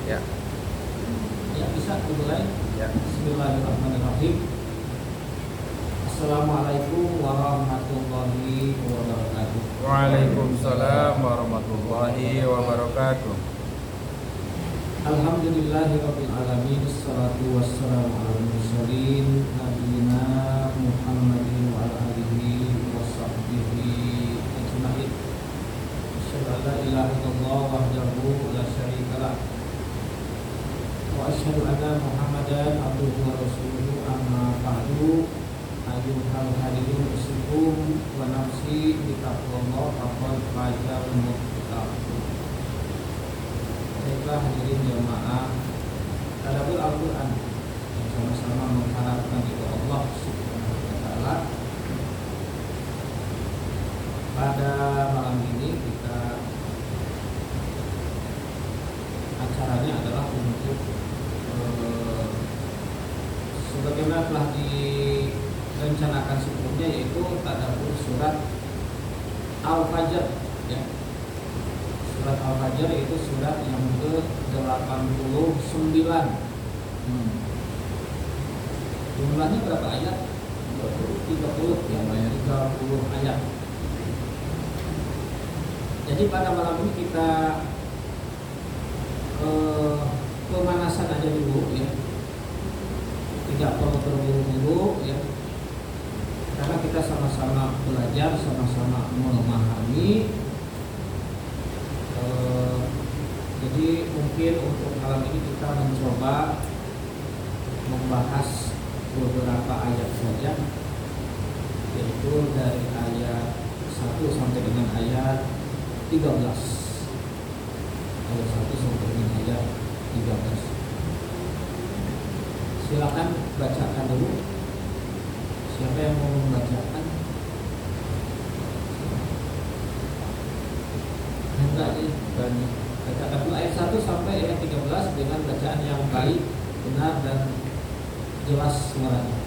Ya. Ya, bisa dimulai. Ya. Bismillahirrahmanirrahim. Assalamualaikum warahmatullahi wabarakatuh. Waalaikumsalam warahmatullahi wabarakatuh. Alhamdulillahirabbil alamin. Wassalatu wassalamu ala mursalin nabiyina Muhammadin wa ala alihi washabbihi ajmain. Asyhadu an la ilaha illallah wahdahu la syarikalah wa asyhadu anna Muhammadan abduhu wa rasuluhu. Amma ba'du. Ayyuhal hadirin usikum wa nafsi bitaqwallah faqad fazal muttaqin. Baiklah hadirin jamaah tadabbur Al-Qur'an yang sama-sama mengharapkan ridho Allah Subhanahu wa taala. Pada malam ini kita acaranya adalah untuk sebagaimana telah direncanakan sebelumnya, yaitu tadabbur surat Al-Fajr ya. Surat Al-Fajr itu surat yang ke-89. Jumlahnya berapa ayat? 30 ya, 30 ayat. Jadi pada malam ini kita pemanasan aja dulu ya. Tidak perlu terburu-buru ya. Karena kita sama-sama belajar, sama-sama memahami. Jadi mungkin untuk malam ini kita mencoba membahas beberapa ayat saja, yaitu dari ayat 1 sampai dengan ayat 13. Ayat 1 sampai dengan ayat 13. Silakan bacakan dulu. Siapa yang mau membacakan? Enggak sih, bacakan dulu ayat 1 sampai ayat 13 dengan bacaan yang baik, benar dan jelas suaranya.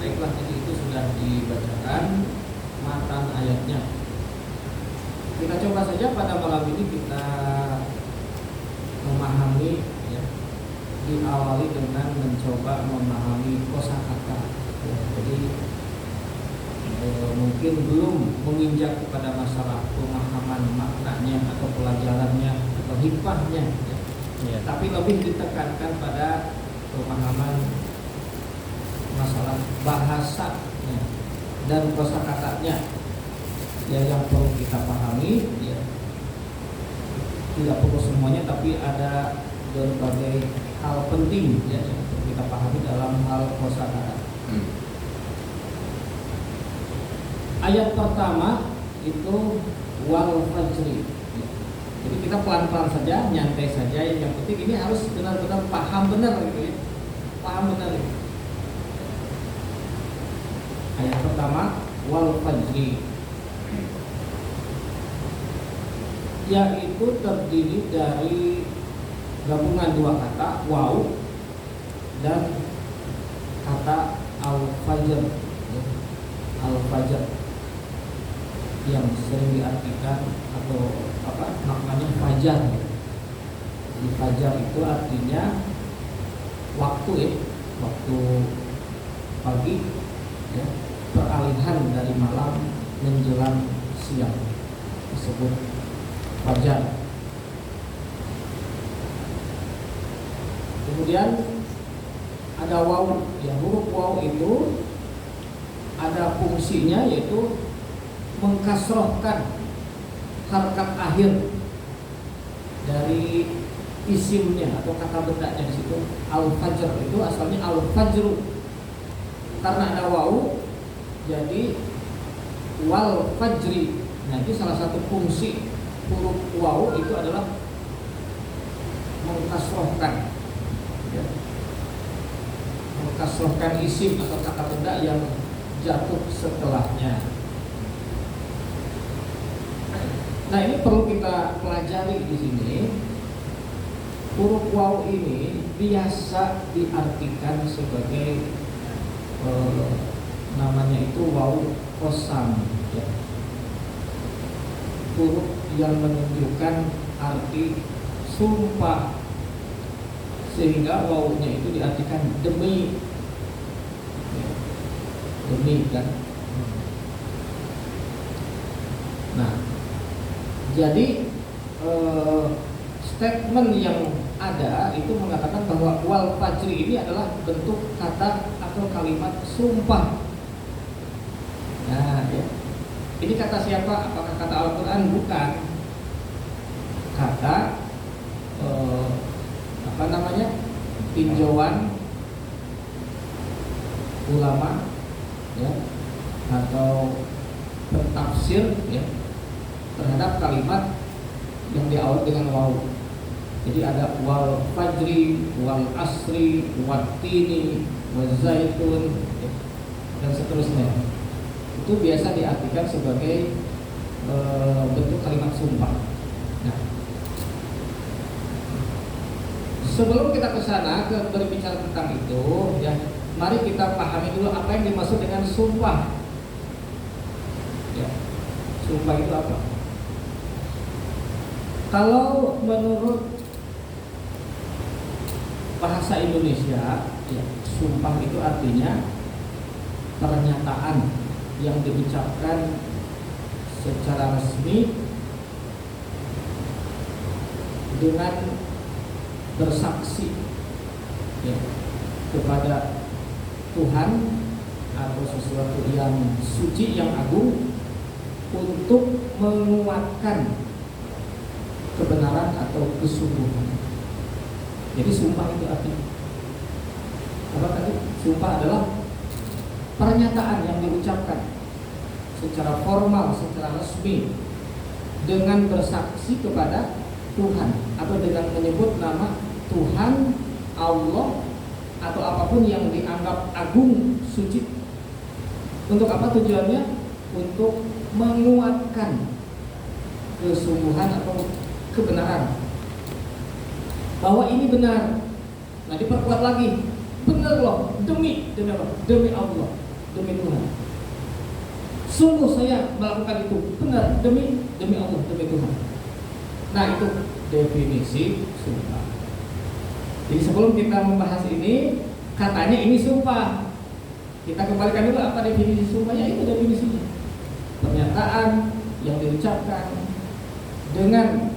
Baiklah, jadi itu sudah dibacakan matan ayatnya. Kita coba saja pada malam ini kita memahami ya. Diawali dengan mencoba memahami kosakata ya. Jadi mungkin belum menginjak kepada masalah pemahaman maknanya atau pelajarannya atau hikmahnya ya. Ya. Tapi lebih ditekankan pada pemahaman masalah bahasa ya, dan kosakatanya ya, yang perlu kita pahami ya. Tidak perlu semuanya, tapi ada berbagai hal penting ya, yang perlu kita pahami dalam hal kosakata. Ayat pertama itu wal fajri ya. Jadi kita pelan-pelan saja, nyantai saja. Yang penting ini harus benar-benar paham benar gitu ya. Paham benar gitu. Ayat pertama wal fajri, yaitu terdiri dari gabungan dua kata waw dan kata al-fajr ya. Al-fajr yang sering diartikan atau maknanya fajar. Di fajar itu artinya waktu ya, waktu pagi, ya, peralihan dari malam menjelang siang disebut fajar. Kemudian ada waw, ya, huruf waw itu ada fungsinya yaitu mengkasrohkan harkat akhir dari isimnya atau kata bendanya di situ. Al-fajr itu asalnya al-fajru, karena ada waw jadi wal fajri. Nah, itu salah satu fungsi huruf waw itu adalah mengkasrohkan, ya, mengkasrohkan isim atau kata benda yang jatuh setelahnya. Nah, ini perlu kita pelajari di sini. Huruf waw ini biasa diartikan sebagai namanya itu waw qasam, ya. Huruf yang menunjukkan arti sumpah, sehingga wawnya itu diartikan demi, ya, demi kan. Nah, jadi statement yang ada itu mengatakan bahwa wal fajri ini adalah bentuk kata atau kalimat sumpah. Nah, ya. Ini kata siapa? Apakah kata Al-Quran? Bukan. Kata apa namanya? Tinjauan ulama, ya, atau pentafsir, ya, terhadap kalimat yang diawali dengan waw. Jadi ada wal fajri, wal asri, wat tini, wal zaitun, ya, dan seterusnya. Itu biasa diartikan sebagai bentuk kalimat sumpah. Nah, sebelum kita ke sana ke berbicara tentang itu, ya, mari kita pahami dulu apa yang dimaksud dengan sumpah. Ya, sumpah itu apa? Kalau menurut bahasa Indonesia, ya, sumpah itu artinya pernyataan yang diucapkan secara resmi dengan bersaksi, ya, kepada Tuhan atau sesuatu yang suci, yang agung, untuk menguatkan kebenaran atau kesungguhan. Jadi sumpah itu artinya apa tadi? Sumpah adalah pernyataan yang diucapkan secara formal, secara resmi, dengan bersaksi kepada Tuhan atau dengan menyebut nama Tuhan, Allah, atau apapun yang dianggap agung, suci. Untuk apa tujuannya? Untuk menguatkan kesungguhan atau kebenaran, bahwa ini benar. Nah, diperkuat lagi, benar loh, demi apa? Demi Allah, demi Tuhan. Sungguh saya melakukan itu benar demi Allah, demi Tuhan. Nah, itu definisi sumpah. Jadi sebelum kita membahas ini, katanya ini sumpah, kita kembalikan dulu apa definisi sumpahnya. Itu definisinya, pernyataan yang diucapkan dengan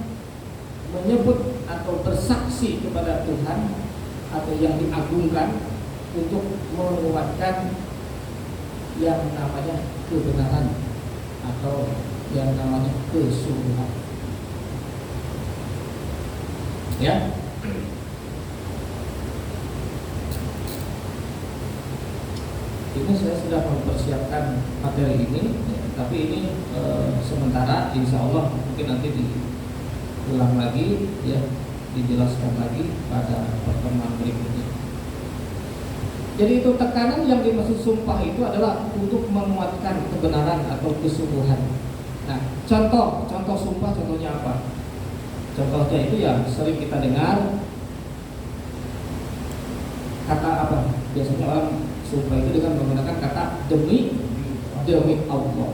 menyebut atau bersaksi kepada Tuhan atau yang diagungkan untuk menguatkan yang namanya kebenaran atau yang namanya kesungguhan. Ya. Ini saya sudah mempersiapkan materi ini, ya, tapi ini sementara, insya Allah mungkin nanti diulang lagi, ya, dijelaskan lagi pada pertemuan berikutnya. Jadi itu tekanan yang dimaksud sumpah itu adalah untuk menguatkan kebenaran atau kesungguhan. Nah, contoh sumpah, contohnya apa? Contohnya itu ya sering kita dengar kata apa? Biasanya orang sumpah itu dengan menggunakan kata demi Allah,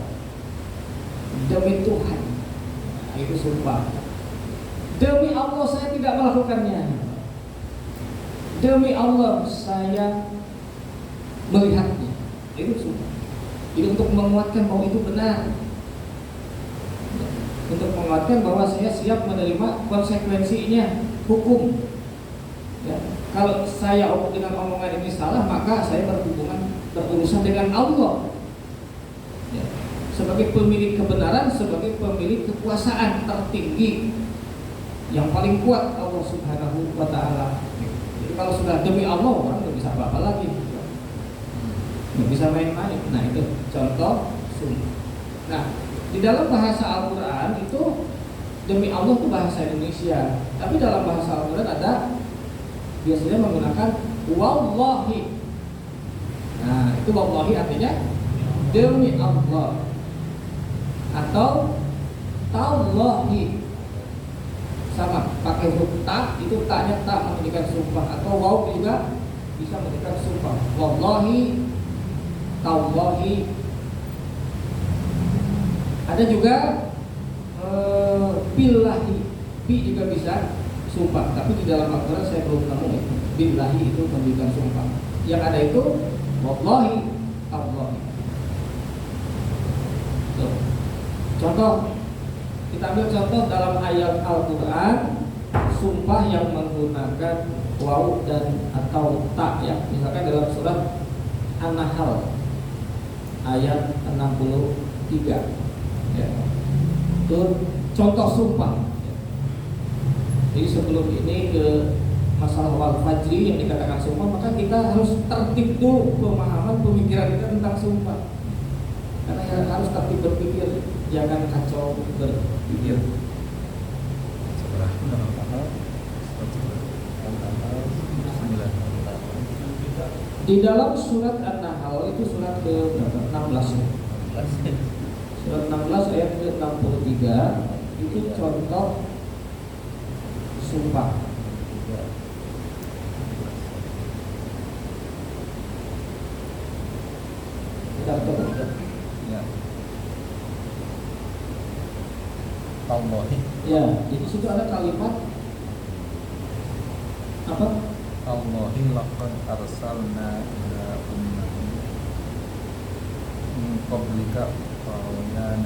demi Tuhan. Nah, itu sumpah. Demi Allah saya tidak melakukannya. Demi Allah saya melihatnya. Itu sumpah. Jadi untuk menguatkan bahwa itu benar, untuk menguatkan bahwa saya siap menerima konsekuensinya, hukum. Ya. Kalau saya dengan omongan ini salah, maka saya berurusan dengan Allah. Ya. Sebagai pemilik kebenaran, sebagai pemilik kekuasaan tertinggi yang paling kuat, Allah Subhanahu wa Ta'ala. Jadi kalau sudah demi Allah, orang nggak bisa apa-apa lagi, nggak bisa main-main. Nah, itu contoh sumpah. Nah, di dalam bahasa Al-Quran itu demi Allah itu bahasa Indonesia, tapi dalam bahasa Al-Quran ada biasanya menggunakan wallahi. Nah, itu wallahi artinya demi Allah, atau tallahi, sama pakai huruf ta, itu taknya tak menjadikan sumpah, atau waw juga bisa menjadikan sumpah. Wallahi, tallahi. Ada juga billahi, bi juga bisa sumpah, tapi di dalam Al-Quran saya belum nemu ya. Billahi itu menjadikan sumpah. Yang ada itu wallahi, tallahi. Contoh, kita ambil contoh dalam ayat Al-Quran, sumpah yang menggunakan waw dan atau ta ya. Misalkan dalam surat An-Nahl ayat 63 ya. Itu contoh sumpah. Jadi sebelum ini ke masalah wal fajri yang dikatakan sumpah, maka kita harus tertib dulu pemahaman pemikiran kita tentang sumpah. Karena harus tertib berpikir, jangan kacau berpikir. Di dalam surat An-Nahl itu surat ke-16 ya. Surat 16 ayat ke-63 itu contoh sumpah. Ya. Tallahi. Ya, jadi situ ada kalimat apa? Tallahi laqad arsalna ila ummatin min qablika fawayan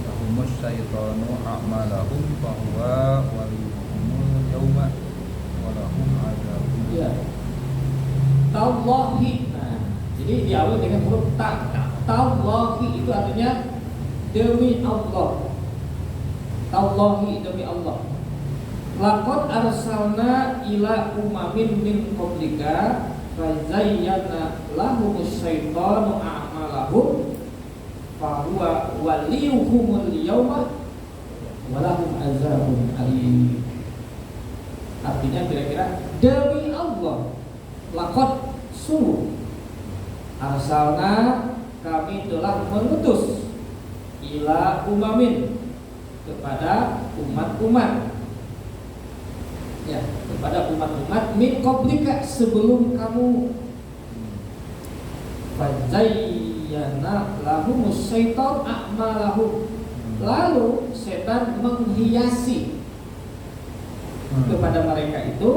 lahumus syaitanu a'malahum fahuwa waliyuhumul yawma walahum adzabun. Ya. Tallahi. Nah, jadi diawali dengan huruf ta. Tallahi itu artinya demi Allah. Tallahi demi Allah. Laqad arsalna ila umamin min qablika fazayyana lahumus syaitanu a'malahum fahuwa waliyuhumul yawma walahum azabun alim. Artinya kira-kira demi Allah, laqad sungguh arsalna kami telah mengutus ila umamin kepada umat-umat, ya, kepada umat-umat min qablika sebelum kamu. Fazayyana lahumus syaitan a'malahum, lalu setan menghiasi kepada mereka itu,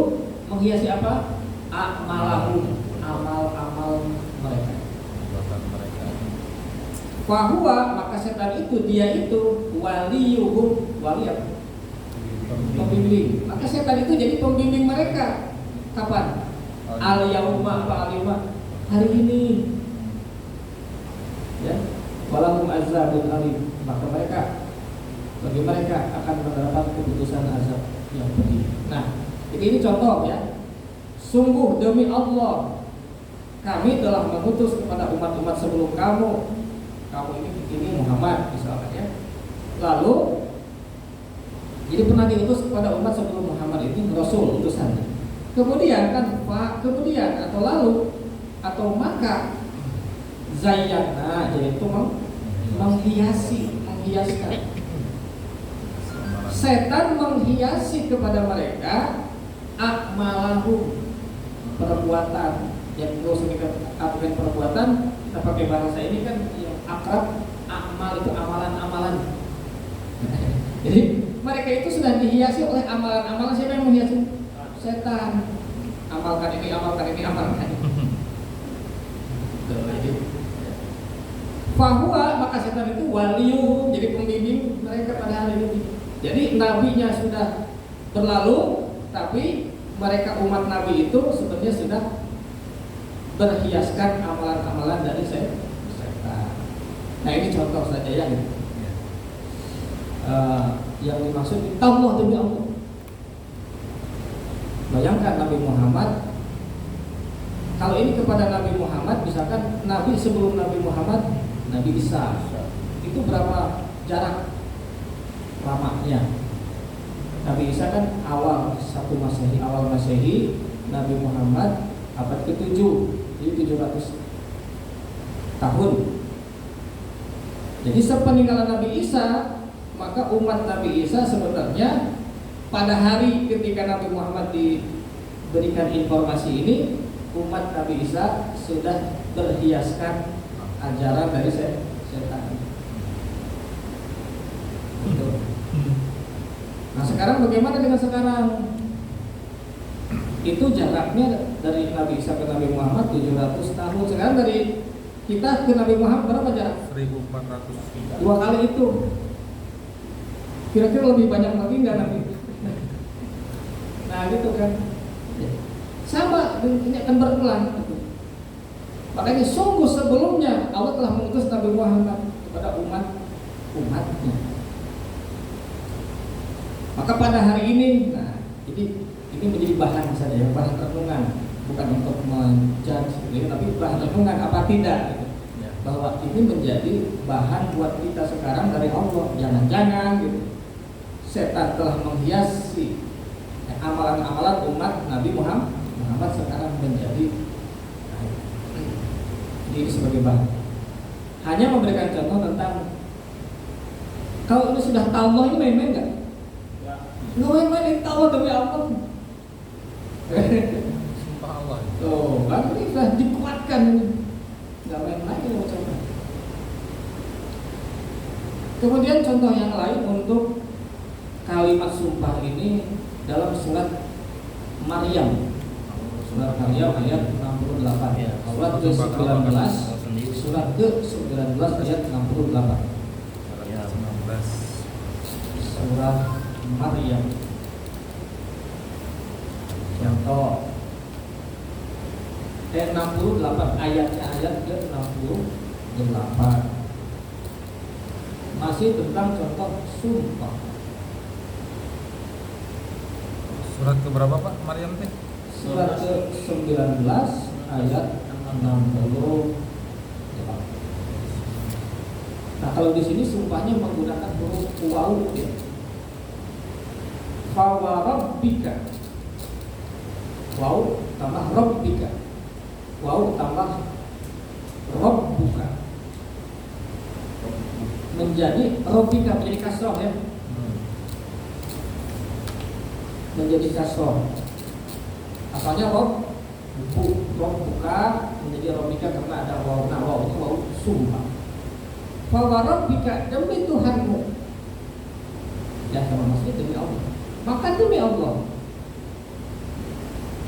menghiasi apa? A'malahum, amal-amal mereka. Fahuwa, maka setan itu, dia itu waliyuhum, wali apa? Pembimbing. Maka setan itu jadi pembimbing mereka. Kapan? Al-yauma, apa al-yauma? Hari ini. Ya. Walahum azabun alim. Maka mereka, bagi mereka akan menerapkan keputusan azab yang pedih. Nah, ini contoh ya. Sungguh demi Allah, kami telah mengutus kepada umat-umat sebelum kamu. Kamu ini Muhammad misalkan ya. Lalu jadi pernah diutus kepada umat sebelum Muhammad ini Rasul utusannya. Kemudian kan kemudian atau lalu atau maka zayyana, yaitu menghiaskan. Setan menghiasi kepada mereka a'malahum, perbuatan. Yang terus kita artikan perbuatan, kita pakai bahasa ini kan yang akrab, amal itu amalan-amalan. Jadi mereka itu sudah dihiasi oleh amalan-amalan. Siapa yang menghiasi? Setan. Amalkan ini, amalkan ini, amalkan ini. Fahuwa, maka setan itu waliyuhum, jadi pembimbing mereka pada hari ini. Jadi nabinya sudah berlalu, tapi mereka umat nabi itu sebenarnya sudah berhiaskan amalan-amalan dari setan. Nah ini contoh saja ya. Gitu. Yang dimaksud Allah demi Allah. Bayangkan Nabi Muhammad. Kalau ini kepada Nabi Muhammad, misalkan Nabi sebelum Nabi Muhammad, Nabi Isa, itu berapa jarak lamanya? Nabi Isa kan awal awal Masehi, Nabi Muhammad abad ke-7, jadi 700 tahun. Jadi sepeninggalan Nabi Isa, maka umat Nabi Isa sebenarnya pada hari ketika Nabi Muhammad diberikan informasi ini, umat Nabi Isa sudah berhiaskan ajaran dari setan. Nah sekarang bagaimana dengan sekarang? Itu jaraknya dari Nabi Isa ke Nabi Muhammad 700 tahun. Sekarang dari kita ke Nabi Muhammad berapa jarak? 1400. 2 kali itu. Kira-kira lebih banyak lagi nggak Nabi? Nah gitu kan. Sama, ini akan berulang. Makanya sungguh sebelumnya Allah telah mengutus Nabi Muhammad kepada umatnya. Maka pada hari ini, nah ini menjadi bahan saja ya, bahan renungan, bukan untuk menjudge gitu, tapi bahan renungan apa tidak gitu. Bahwa ini menjadi bahan buat kita sekarang dari Allah. Jangan-jangan gitu, setan telah menghiasi amalan-amalan umat Nabi Muhammad sekarang menjadi ini sebagai bahan. Hanya memberikan contoh tentang kalau ini sudah Allah, ini main-main nggak? Nggak main-main, ini Allah demi Allah. Sumpah Allah. Tuh, kan ini sudah dikuatkan, nggak main-main mau coba. Kemudian contoh yang lain untuk kalimat sumpah ini dalam surat Maryam. Surat Maryam ayat 68 ya. Surat ke-19 Surat ke-19 ayat 68. Surat Maryam. Contoh 68 ayatnya ayat ke-68. Masih tentang contoh sumpah. Surat ke berapa Pak Maryam teh? Surat ke-19 ayat 68. Nah, kalau di sini sumpahnya menggunakan huruf waw ya. Fa wa rabbika. Waw tambah rabbika. Waw tambah rabbuka. Menjadi rabbika, menjadi kasroh ya. Menjadi kasroh. Asalnya rob buka menjadi robika karena ada waw. Nah waw ini waw sumpah. Fawarobika, demi Tuhanmu. Ya sama maksudnya demi Allah. Maka demi Allah,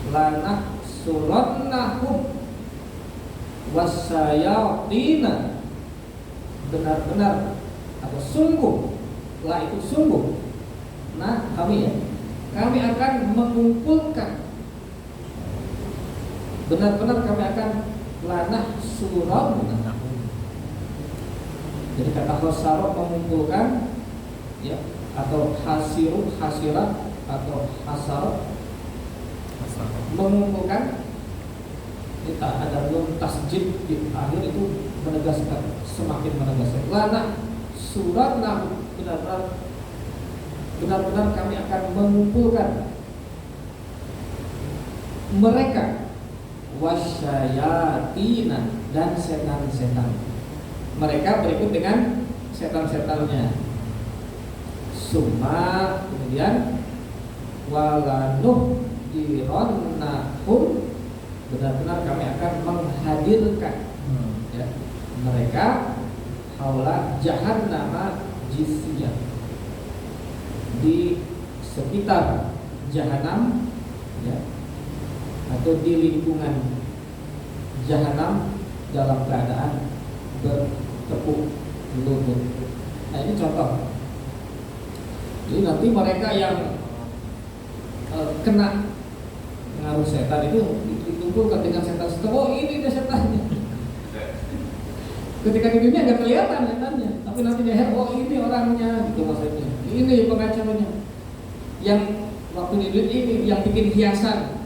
lanah surannahum wasayatina, benar-benar atau sungguh, lah itu sungguh. Nah kami akan mengumpulkan, benar-benar kami akan lanah surannahum. Jadi kata khosaro mengumpulkan ya, atau hasirat atau hasar mengumpulkan. Kita ada belum tasjid di akhir itu menegaskan, semakin menegaskan. Lana surat nah benar-benar kami akan mengumpulkan mereka wasyayatina dan setan-setan. Mereka berikut dengan setan-setannya. Summa kemudian walanuh dironnahum, benar-benar kami akan menghadirkan ya, mereka haula jahannama jisiyah, di sekitar jahanam ya, atau di lingkungan jahanam dalam keadaan tepuk lutut. Nah ini contoh. Jadi nanti mereka yang kena pengaruh setan itu dikumpulkan dengan setan-setan. Oh ini dia setannya. Ketika di dunia nggak kelihatan setannya, tapi nanti di akhirat oh ini orangnya, gitu maksudnya. Ini pengacaranya. Yang waktu di dunia ini yang bikin hiasan,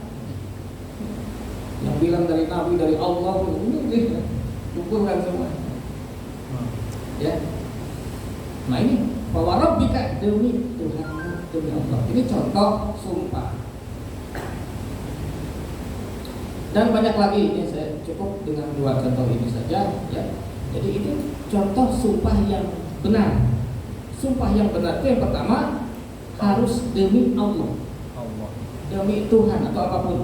yang bilang dari Nabi, dari Allah, ini kumpulkan semua. Ya. Nah ini bahwa Rabbika demi Tuhan, demi Allah. Ini contoh sumpah. Dan banyak lagi, ini saya cukup dengan 2 contoh ini saja. Ya. Jadi itu contoh sumpah yang benar. Sumpah yang benar itu yang pertama harus demi Allah, demi Tuhan atau apapun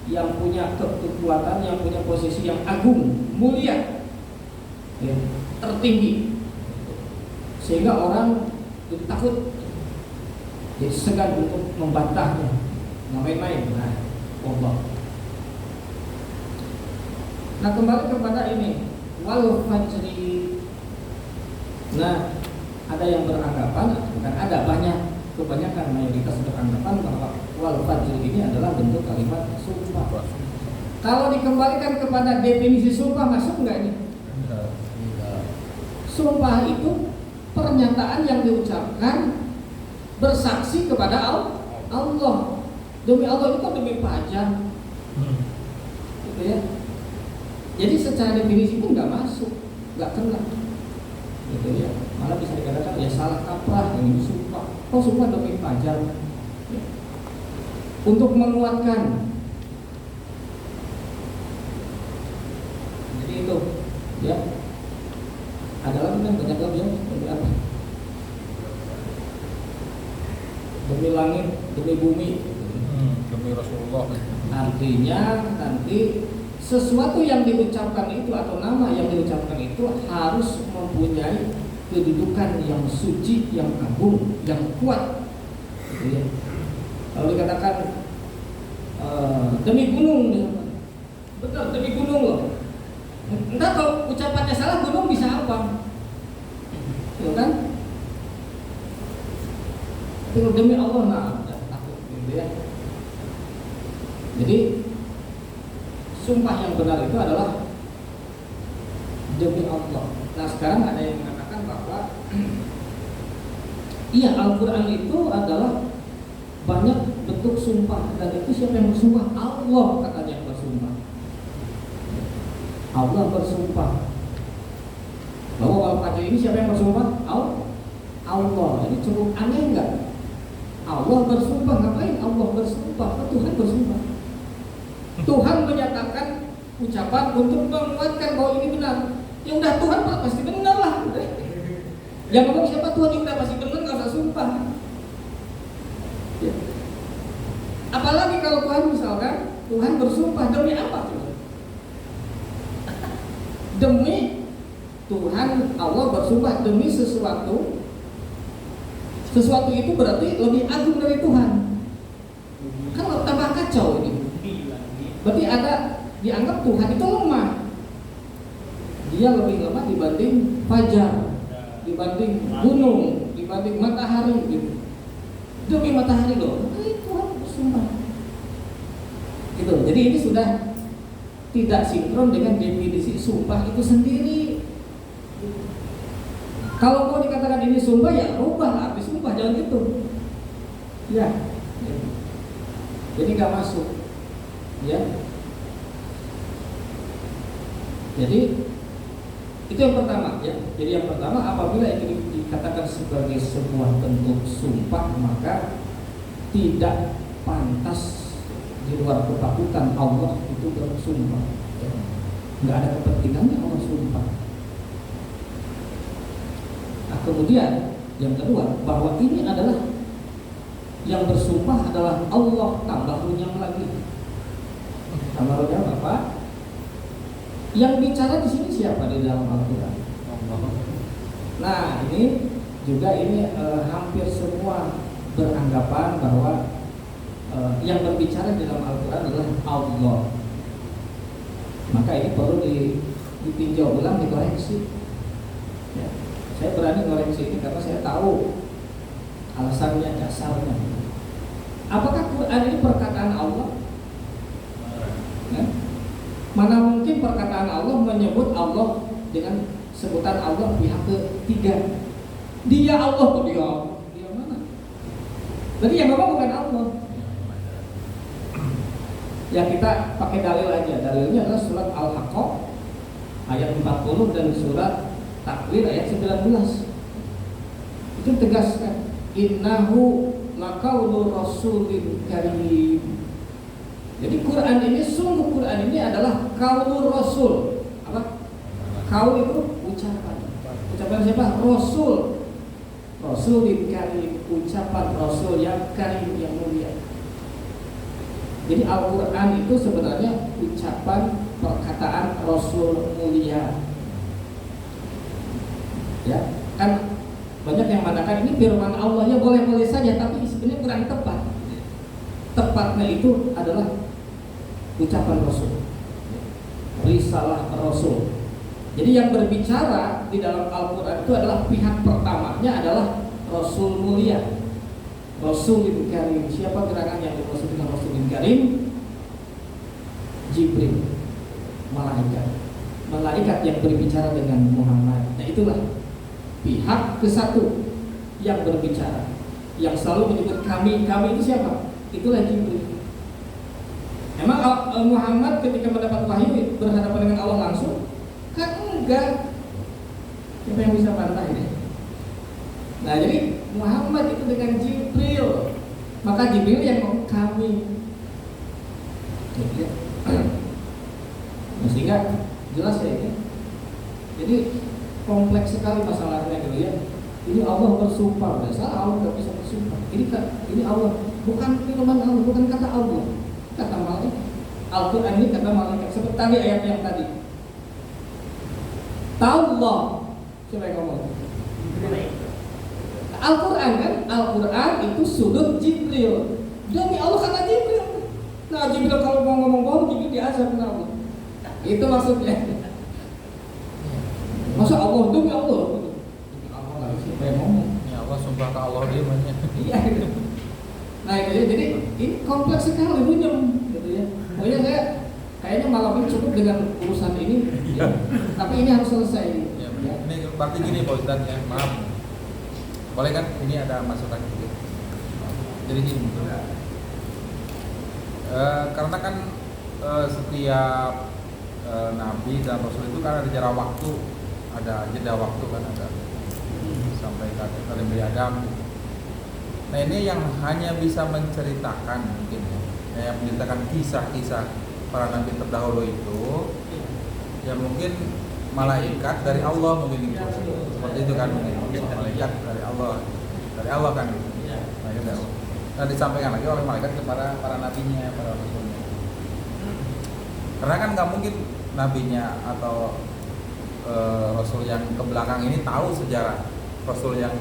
yang punya kekuatan, yang punya posisi yang agung, mulia, ya, tertinggi, sehingga orang jadi takut, jadi segan untuk membantahnya, nggak main-main. Nah, Allah. Nah kembali kepada ini wal fajri. Nah ada yang beranggapan, bukan ada, kebanyakan mayoritas beranggapan bahwa wal fajri ini adalah bentuk kalimat sumpah. Kalau dikembalikan kepada definisi sumpah, masuk nggak ini? Sumpah itu pernyataan yang diucapkan bersaksi kepada Allah. Demi Allah itu kan demi pajak, gitu ya. Jadi secara definisi pun nggak masuk, nggak kena, gitu ya. Malah bisa dikatakan ya salah kaprah, ini sumpah. Oh sumpah demi pajak, ya. Untuk menguatkan. Jadi itu, ya. Ada lagi kan banyak lagi ya, demi apa? Demi langit, demi bumi, demi Rasulullah. Artinya nanti sesuatu yang diucapkan itu atau nama yang diucapkan itu harus mempunyai kedudukan yang suci, yang agung, yang kuat, gitu ya. Kalau dikatakan demi gunung, betul demi gunung loh. Entah kalau ucapannya salah, gunung bisa apa? Gitu kan? Itu demi Allah, nah takut, gitu ya. Jadi sumpah yang benar itu adalah demi Allah. Nah sekarang ada yang mengatakan bahwa iya Al-Quran itu adalah banyak bentuk sumpah, dan itu siapa yang bersumpah? Allah katanya yang bersumpah. Allah bersumpah bahwa wal-fajr ini siapa yang bersumpah? Allah. Ini cukup aneh enggak? Allah bersumpah, ngapain Allah bersumpah? Tuhan bersumpah. Tuhan menyatakan ucapan untuk menguatkan bahwa ini benar. Ya udah Tuhan pasti benar lah. Yang ngomong siapa? Tuhan yang udah pasti benar, nggak usah sumpah. Ya. Apalagi kalau Tuhan misalkan Tuhan bersumpah demi apa? Demi Tuhan, Allah bersumpah demi sesuatu. Sesuatu itu berarti lebih agung dari Tuhan. Kalau tambah kacau ini. Berarti ada dianggap Tuhan itu lemah. Dia lebih lemah dibanding fajar, dibanding gunung, dibanding matahari gitu. Demi matahari loh, Tuhan bersumpah. Gitu. Jadi ini sudah tidak sinkron dengan definisi sumpah itu sendiri. Kalau mau dikatakan ini sumpah, ya rubah arti sumpah, jangan gitu. Ya. Jadi nggak masuk. Ya. Jadi itu yang pertama ya. Jadi yang pertama apabila ini dikatakan sebagai sebuah bentuk sumpah, maka tidak pantas di luar kepatutan Allah itu bersumpah. Ya. Nggak ada kepentingannya Allah sumpah. Nah, kemudian yang kedua bahwa ini adalah yang bersumpah adalah Allah tambah runyam lagi. Tambah runyam apa? Yang bicara di sini siapa di dalam Al-Quran? Nah ini juga hampir semua beranggapan bahwa yang berbicara di dalam Al-Quran adalah Allah. Maka ini perlu ditinjau ulang, dikoreksi. Ya. Saya berani ngoreksi ini karena saya tahu alasannya, dasarnya. Apakah Quran ini perkataan Allah? Ya. Mana mungkin perkataan Allah menyebut Allah dengan sebutan Allah pihak ketiga. Dia Allah tuh dia. Dia mana? Berarti yang ngomong bukan Allah. Ya kita pakai dalil aja. Dalilnya adalah surat Al-Haqqah ayat 40 dan surat Takwir ayat 19. Itu tegaskan innahu laqaulu rasulin karim. Jadi Quran ini, sungguh Quran ini adalah qaulur rasul. Apa? Qaul itu ucapan. Ucapan siapa? Rasul. Rasulin karim, ucapan rasul yang karim, yang mulia. Jadi Al-Quran itu sebenarnya ucapan perkataan Rasul mulia. Ya, kan banyak yang mengatakan ini firman Allah, ya boleh-boleh saja, tapi sebenarnya kurang tepat. Tepatnya itu adalah ucapan Rasul, risalah Rasul. Jadi yang berbicara di dalam Al-Quran itu adalah pihak pertamanya adalah Rasul mulia, Rasulin Karim. Siapa gerangan yang dimaksud dengan Rasulin Karim? Jibril, malaikat yang berbicara dengan Muhammad. Nah itulah pihak kesatu yang berbicara, yang selalu menyebut kami itu siapa? Itulah Jibril. Emang Muhammad ketika mendapat wahyu berhadapan dengan Allah langsung? Kan enggak. Siapa yang bisa bantah ini? Nah jadi Muhammad itu dengan Jibril, maka Jibril yang ngomong kami. Nah, sehingga jelas ya ini. Jadi kompleks sekali masalahnya gitu ya. Ini Allah bersumpah, biasa Allah nggak bisa bersumpah. Ini Allah, bukan firman Allah, bukan kata Allah, kata malaikat. Al-Quran ini kata malaikat. Seperti tadi ayat yang tadi. Allah, siapa yang ngomong? Al-Quran kan? Al-Quran itu sudut Jibril. Demi Allah kata Jibril. Nah Jibril kalau mau ngomong bohong, Jibril diazab sama Allah. Itu maksudnya. Masa Allah demi Allah? Allah nggak bisa siapa yang ngomong? Ya Allah sumpah ke Allah dia banyak. Iya. Nah itu ya. Jadi ini kompleks sekali, runyam, gitu ya. Pokoknya saya kayaknya malam ini cukup dengan urusan ini. Ya. Tapi ini harus selesai. Ya. Ini berarti gini Pak Ustadz ya, maaf. Boleh kan? Ini ada masukan sedikit. Jadi gini, karena kan setiap nabi dan rasul itu kan ada jarak waktu, ada jeda waktu kan, ada sampai kali Nabi Adam. Nah ini yang hanya bisa menceritakan mungkin ya, yang menceritakan kisah-kisah para nabi terdahulu itu, ya mungkin malaikat dari Allah mungkin gitu. Seperti itu kan mungkin malaikat dari Allah kan gitu. Malaikat dari Allah. Nah disampaikan lagi oleh malaikat kepada para nabinya, para rasulnya. Karena kan nggak mungkin nabinya atau rasul yang ke belakang ini tahu sejarah rasul yang